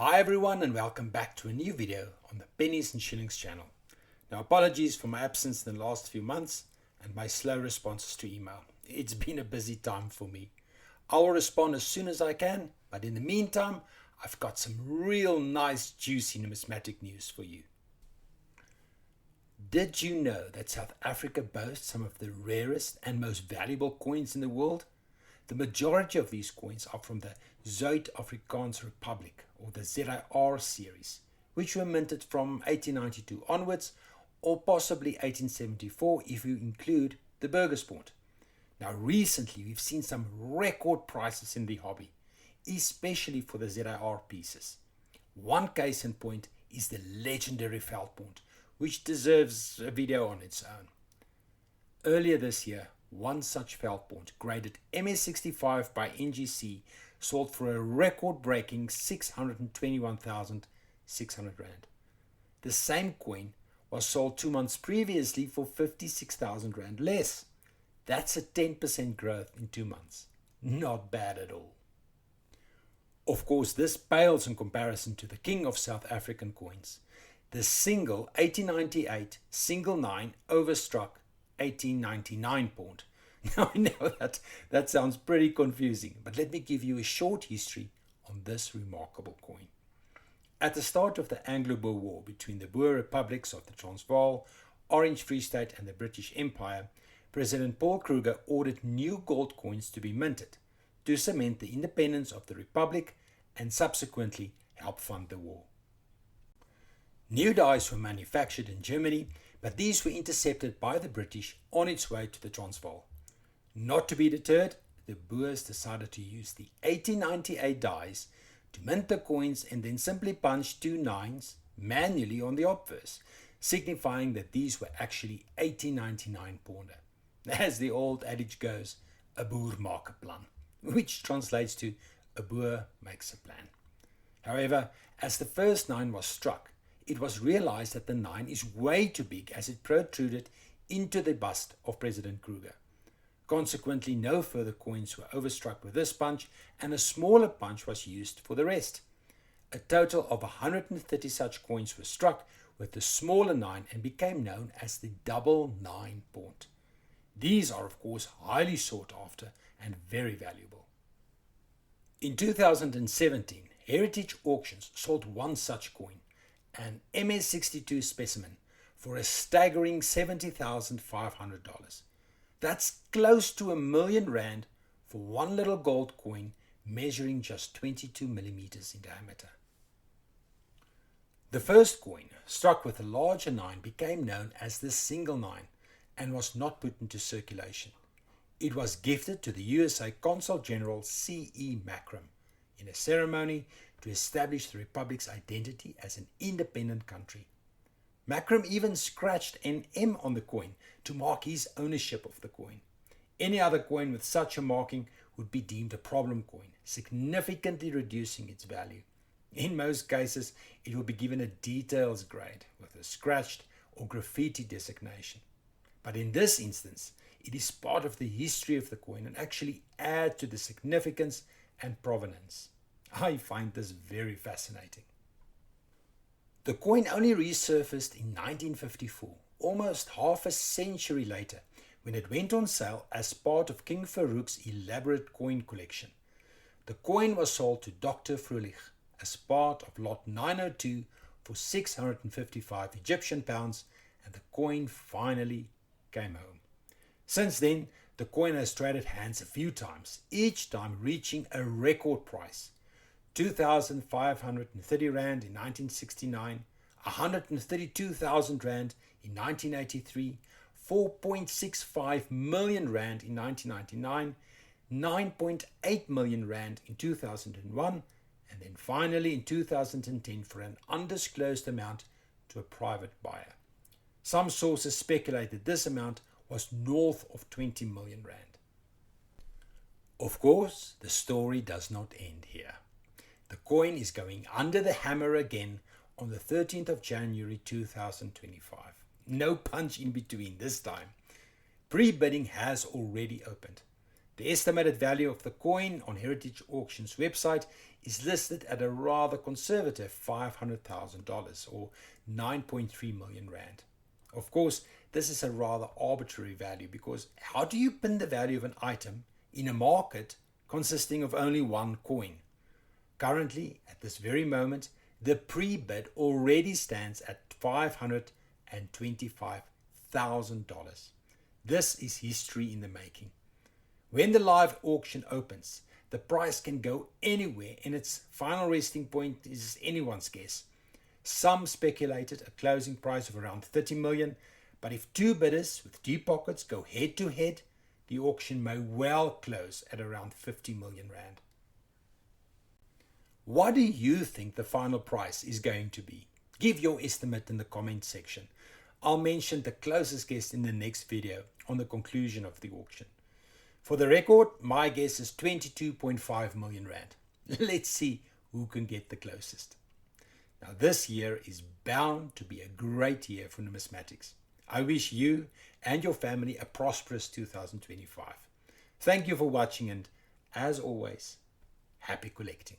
Hi everyone and welcome back to a new video on the Pennies and Shillings channel. Now apologies for my absence in the last few months and my slow responses to email. It's been a busy time for me. I will respond as soon as I can, but in the meantime I've got some real nice juicy numismatic news for you. Did you know that South Africa boasts some of the rarest and most valuable coins in the world? The majority of these coins are from the Zuid-Afrikaanse Republic, or the ZIR series, which were minted from 1892 onwards, or possibly 1874 if you include the Burgersport. Now recently we've seen some record prices in the hobby, especially for the ZIR pieces. One case in point is the legendary Veldbond, which deserves a video on its own. Earlier this year, one such Veldbond, graded MS65 by NGC, sold for a record-breaking 621,600 Rand. The same coin was sold 2 months previously for 56,000 Rand less. That's a 10% growth in 2 months. Not bad at all. Of course, this pales in comparison to the king of South African coins, the single 1898 single 9 overstruck 1899 pawn. Now I know that sounds pretty confusing, but let me give you a short history on this remarkable coin. At the start of the Anglo Boer War between the Boer republics of the Transvaal, Orange Free State and the British Empire, President Paul Kruger ordered new gold coins to be minted to cement the independence of the republic and subsequently help fund the war. New dies were manufactured in Germany, but these were intercepted by the British on its way to the Transvaal. Not to be deterred, the Boers decided to use the 1898 dies to mint the coins and then simply punch 2 9s manually on the obverse, signifying that these were actually 1899 pawner. As the old adage goes, a Boer maak 'n plan, which translates to a Boer makes a plan. However, as the first 9 was struck, it was realized that the 9 is way too big as it protruded into the bust of President Kruger. Consequently, no further coins were overstruck with this punch, and a smaller punch was used for the rest. A total of 130 such coins were struck with the smaller 9 and became known as the double 9 pawn. These are of course highly sought after and very valuable. In 2017, Heritage Auctions sold one such coin, an MS62 specimen, for a staggering $70,500. That's close to R1 million for one little gold coin measuring just 22 millimeters in diameter. The first coin, struck with a larger 9, became known as the single 9 and was not put into circulation. It was gifted to the USA Consul General C.E. Macram in a ceremony to establish the Republic's identity as an independent country. Macram even scratched an M on the coin to mark his ownership of the coin. Any other coin with such a marking would be deemed a problem coin, significantly reducing its value. In most cases, it will be given a details grade with a scratched or graffiti designation. But in this instance, it is part of the history of the coin and actually adds to the significance and provenance. I find this very fascinating. The coin only resurfaced in 1954, almost half a century later, when it went on sale as part of King Farouk's elaborate coin collection. The coin was sold to Dr. Froelich as part of lot 902 for 655 Egyptian pounds, and the coin finally came home. Since then, the coin has traded hands a few times, each time reaching a record price. 2,530 Rand in 1969, 132,000 Rand in 1983, 4.65 million Rand in 1999, 9.8 million Rand in 2001, and then finally in 2010 for an undisclosed amount to a private buyer. Some sources speculate that this amount was north of 20 million Rand. Of course, the story does not end here. The coin is going under the hammer again on the 13th of January 2025. No punch in between this time. Pre-bidding has already opened. The estimated value of the coin on Heritage Auctions website is listed at a rather conservative $500,000 or 9.3 million rand. Of course, this is a rather arbitrary value because how do you pin the value of an item in a market consisting of only one coin? Currently, at this very moment, the pre-bid already stands at $525,000. This is history in the making. When the live auction opens, the price can go anywhere and its final resting point is anyone's guess. Some speculated a closing price of around 30 million, but if two bidders with deep pockets go head to head, the auction may well close at around 50 million rand. What do you think the final price is going to be? Give your estimate in the comment section. I'll mention the closest guess in the next video on the conclusion of the auction. For the record, my guess is 22.5 million rand. Let's see who can get the closest. Now this year is bound to be a great year for numismatics. I wish you and your family a prosperous 2025. Thank you for watching and, as always, happy collecting.